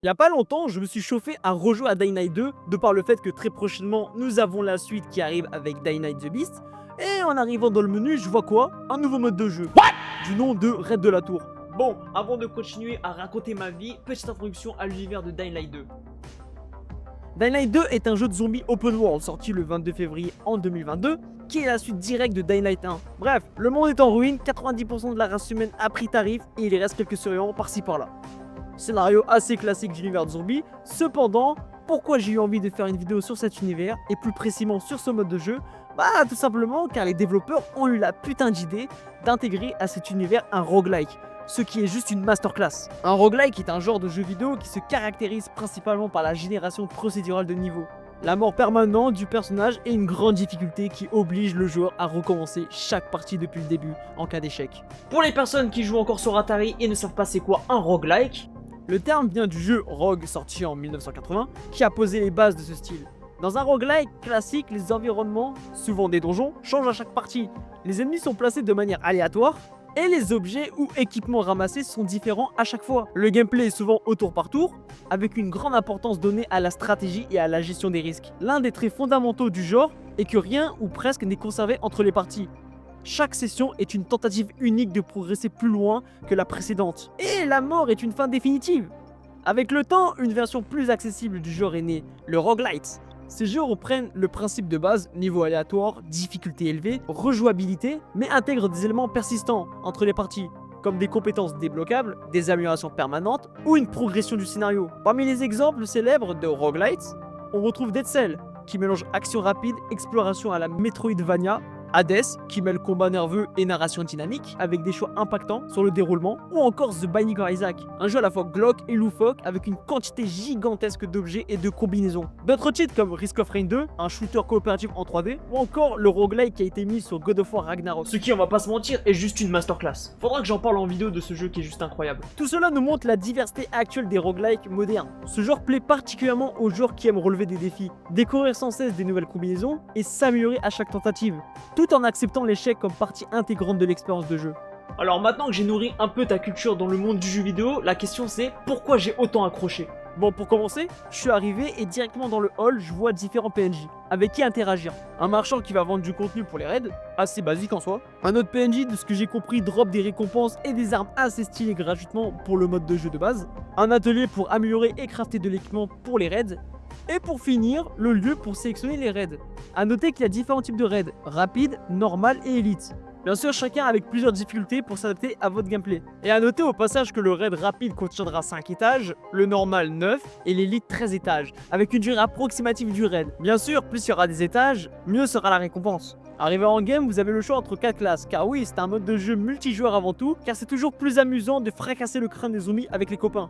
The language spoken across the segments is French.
Il y a pas longtemps, je me suis chauffé à rejouer à Dying Light 2 de par le fait que très prochainement, nous avons la suite qui arrive avec Dying Light The Beast. Et en arrivant dans le menu, je vois quoi? Un nouveau mode de jeu. Du nom de Raid de la Tour. Bon, avant de continuer à raconter ma vie, petite introduction à l'univers de Dying Light 2. Dying Light 2 est un jeu de zombies open world sorti le 22 février en 2022, qui est la suite directe de Dying Light 1. Bref, le monde est en ruine, 90% de la race humaine a pris tarif et il reste quelques survivants par-ci par-là. Scénario assez classique d'univers de zombies. Cependant, pourquoi j'ai eu envie de faire une vidéo sur cet univers et plus précisément sur ce mode de jeu? Bah tout simplement car les développeurs ont eu la putain d'idée d'intégrer à cet univers un roguelike, ce qui est juste une masterclass. Un roguelike est un genre de jeu vidéo qui se caractérise principalement par la génération procédurale de niveaux, la mort permanente du personnage et une grande difficulté qui oblige le joueur à recommencer chaque partie depuis le début en cas d'échec. Pour les personnes qui jouent encore sur Atari et ne savent pas c'est quoi un roguelike, le terme vient du jeu Rogue sorti en 1980 qui a posé les bases de ce style. Dans un roguelike classique, les environnements, souvent des donjons, changent à chaque partie. Les ennemis sont placés de manière aléatoire et les objets ou équipements ramassés sont différents à chaque fois. Le gameplay est souvent au tour par tour, avec une grande importance donnée à la stratégie et à la gestion des risques. L'un des traits fondamentaux du genre est que rien ou presque n'est conservé entre les parties. Chaque session est une tentative unique de progresser plus loin que la précédente. Et la mort est une fin définitive. Avec le temps, une version plus accessible du genre est née, le roguelite. Ces jeux reprennent le principe de base, niveau aléatoire, difficulté élevée, rejouabilité, mais intègrent des éléments persistants entre les parties, comme des compétences débloquables, des améliorations permanentes ou une progression du scénario. Parmi les exemples célèbres de roguelites, on retrouve Dead Cell, qui mélange action rapide, exploration à la Metroidvania, Hades, qui mêle combat nerveux et narration dynamique, avec des choix impactants sur le déroulement, ou encore The Binding of Isaac, un jeu à la fois glauque et loufoque, avec une quantité gigantesque d'objets et de combinaisons. D'autres titres comme Risk of Rain 2, un shooter coopératif en 3D, ou encore le roguelike qui a été mis sur God of War Ragnarok. Ce qui, on va pas se mentir, est juste une masterclass. Faudra que j'en parle en vidéo de ce jeu qui est juste incroyable. Tout cela nous montre la diversité actuelle des roguelikes modernes. Ce genre plaît particulièrement aux joueurs qui aiment relever des défis, découvrir sans cesse des nouvelles combinaisons et s'améliorer à chaque tentative, tout en acceptant l'échec comme partie intégrante de l'expérience de jeu. Alors maintenant que j'ai nourri un peu ta culture dans le monde du jeu vidéo, la question c'est pourquoi j'ai autant accroché? Bon, pour commencer, je suis arrivé et directement dans le hall, je vois différents PNJ avec qui interagir. Un marchand qui va vendre du contenu pour les raids, assez basique en soi. Un autre PNJ, de ce que j'ai compris, drop des récompenses et des armes assez stylées gratuitement pour le mode de jeu de base. Un atelier pour améliorer et crafter de l'équipement pour les raids. Et pour finir, le lieu pour sélectionner les raids. A noter qu'il y a différents types de raids, rapide, normal et élite. Bien sûr, chacun avec plusieurs difficultés pour s'adapter à votre gameplay. Et à noter au passage que le raid rapide contiendra 5 étages, le normal 9 et l'élite 13 étages, avec une durée approximative du raid. Bien sûr, plus il y aura des étages, mieux sera la récompense. Arrivé en game, vous avez le choix entre 4 classes, car oui, c'est un mode de jeu multijoueur avant tout, car c'est toujours plus amusant de fracasser le crâne des zombies avec les copains.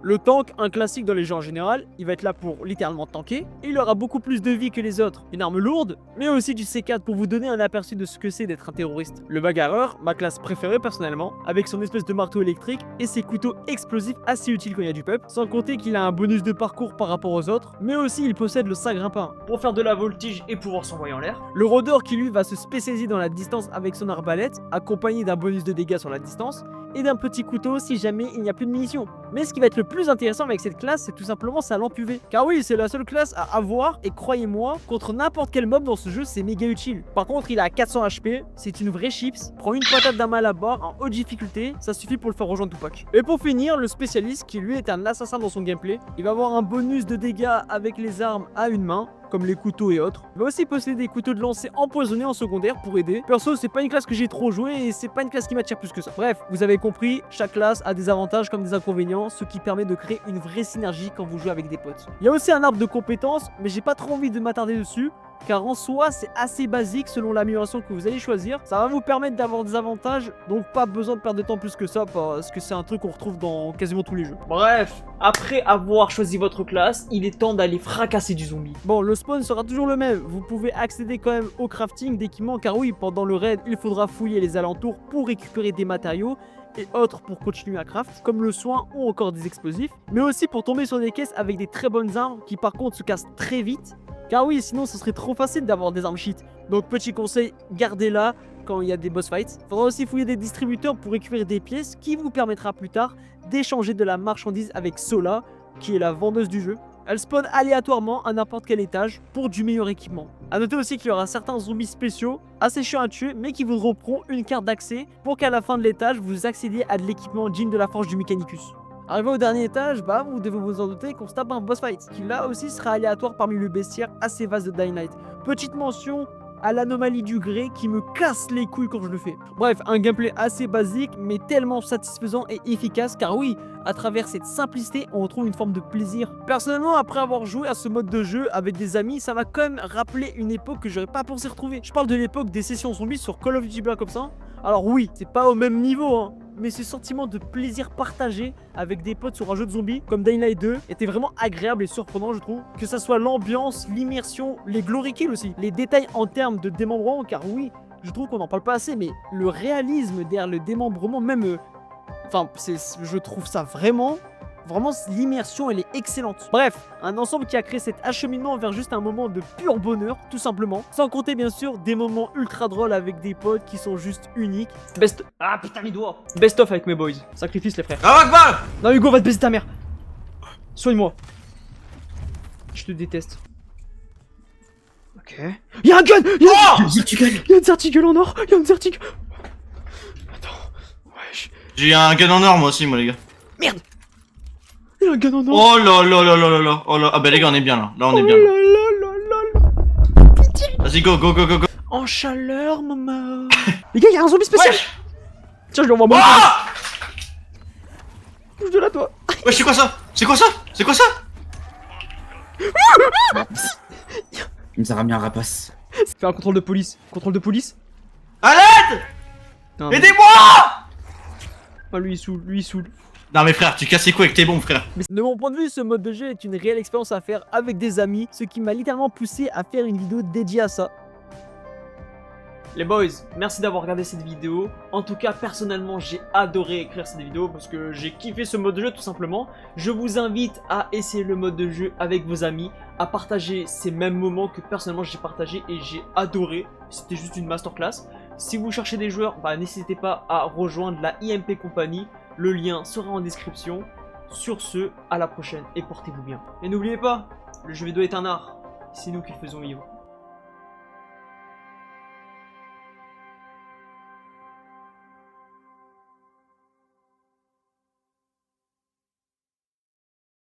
Le tank, un classique dans les jeux en général, il va être là pour littéralement tanker, et il aura beaucoup plus de vie que les autres. Une arme lourde, mais aussi du C4 pour vous donner un aperçu de ce que c'est d'être un terroriste. Le bagarreur, ma classe préférée personnellement, avec son espèce de marteau électrique et ses couteaux explosifs assez utiles quand il y a du peuple, sans compter qu'il a un bonus de parcours par rapport aux autres, mais aussi il possède le sac grimpant, pour faire de la voltige et pouvoir s'envoyer en l'air. Le rôdeur qui lui va se spécialiser dans la distance avec son arbalète, accompagné d'un bonus de dégâts sur la distance, et d'un petit couteau si jamais il n'y a plus de munitions. Mais ce qui va être le plus intéressant avec cette classe, c'est tout simplement sa lampe UV. Car oui, c'est la seule classe à avoir, et croyez-moi, contre n'importe quel mob dans ce jeu, c'est méga utile. Par contre, il a 400 HP, c'est une vraie chips, prend une patate d'un mal à bord en haute difficulté, ça suffit pour le faire rejoindre Tupac. Et pour finir, le spécialiste, qui lui est un assassin dans son gameplay, il va avoir un bonus de dégâts avec les armes à une main, comme les couteaux et autres. Il va aussi posséder des couteaux de lancer empoisonnés en secondaire pour aider. Perso, c'est pas une classe que j'ai trop joué et c'est pas une classe qui m'attire plus que ça. Bref, vous avez compris, chaque classe a des avantages comme des inconvénients, ce qui permet de créer une vraie synergie quand vous jouez avec des potes. Il y a aussi un arbre de compétences, mais j'ai pas trop envie de m'attarder dessus, car en soi c'est assez basique selon l'amélioration que vous allez choisir. Ça va vous permettre d'avoir des avantages, donc pas besoin de perdre de temps plus que ça, parce que c'est un truc qu'on retrouve dans quasiment tous les jeux. Bref, après avoir choisi votre classe, il est temps d'aller fracasser du zombie. Bon, le spawn sera toujours le même, vous pouvez accéder quand même au crafting d'équipements, car oui, pendant le raid, il faudra fouiller les alentours pour récupérer des matériaux et autres pour continuer à craft, comme le soin ou encore des explosifs, mais aussi pour tomber sur des caisses avec des très bonnes armes qui par contre se cassent très vite Car oui, sinon ce serait trop facile d'avoir des armes cheat. Donc petit conseil, gardez-la quand il y a des boss fights. Faudra aussi fouiller des distributeurs pour récupérer des pièces qui vous permettra plus tard d'échanger de la marchandise avec Sola, qui est la vendeuse du jeu. Elle spawn aléatoirement à n'importe quel étage pour du meilleur équipement. A noter aussi qu'il y aura certains zombies spéciaux assez chiants à tuer mais qui vous dropperont une carte d'accès pour qu'à la fin de l'étage vous accédiez à de l'équipement digne de la forge du Mechanicus. Arrivé au dernier étage, bah vous devez vous en douter qu'on se tape un boss fight, qui là aussi sera aléatoire parmi le bestiaire assez vaste de Dying Light. Petite mention à l'anomalie du grès qui me casse les couilles quand je le fais. Bref, un gameplay assez basique mais tellement satisfaisant et efficace car oui, à travers cette simplicité, on retrouve une forme de plaisir. Personnellement, après avoir joué à ce mode de jeu avec des amis, ça m'a quand même rappelé une époque que j'aurais pas pensé retrouver. Je parle de l'époque des sessions zombies sur Call of Duty Black Ops 1. Alors oui, c'est pas au même niveau, hein, mais ce sentiment de plaisir partagé avec des potes sur un jeu de zombies comme Dying Light 2 était vraiment agréable et surprenant, je trouve. Que ça soit l'ambiance, l'immersion, les glory kills aussi, les détails en termes de démembrement, car oui, je trouve qu'on en parle pas assez, mais le réalisme derrière le démembrement, même... Enfin, je trouve ça vraiment, l'immersion, elle est excellente. Bref, un ensemble qui a créé cet acheminement vers juste un moment de pur bonheur, tout simplement. Sans compter, bien sûr, des moments ultra drôles avec des potes qui sont juste uniques. Ah putain, les doigts. Best of avec mes boys. Sacrifice, les frères. Ah, Akbar! Non, Hugo, va te baiser ta mère. Soigne-moi. Je te déteste. Ok. Y'a un gun! Y'a une Zertigul en or! Y'a une Zertigul! Attends. Wesh. J'ai un gun en or moi aussi, moi les gars. Merde! Y'a un gun en or! Oh là là là là là là. Oh là. Ah bah les gars, on est bien là. Là, on est bien. Oh Là. là là là là. Vas-y, go, go, go, go, go. En chaleur, maman! Les gars, y'a un zombie spécial! Wesh! Tiens, je lui envoie mon Ah! Bouge de là, toi! Wesh, c'est quoi ça? C'est quoi ça? C'est quoi ça? Il nous a ramené un rapace. Fais un contrôle de police. Contrôle de police? À l'aide! Non, Aidez-moi! Ah, lui, il saoule, lui, il saoule. Non mais frère, tu casses les couilles avec tes bombes, frère. Mais de mon point de vue, ce mode de jeu est une réelle expérience à faire avec des amis, ce qui m'a littéralement poussé à faire une vidéo dédiée à ça. Les boys, merci d'avoir regardé cette vidéo. En tout cas, personnellement, j'ai adoré écrire cette vidéo parce que j'ai kiffé ce mode de jeu tout simplement. Je vous invite à essayer le mode de jeu avec vos amis, à partager ces mêmes moments que personnellement j'ai partagé et j'ai adoré. C'était juste une masterclass. Si vous cherchez des joueurs, bah, n'hésitez pas à rejoindre la IMP Company. Le lien sera en description. Sur ce, à la prochaine et portez-vous bien. Et n'oubliez pas, le jeu vidéo est un art. C'est nous qui le faisons vivre.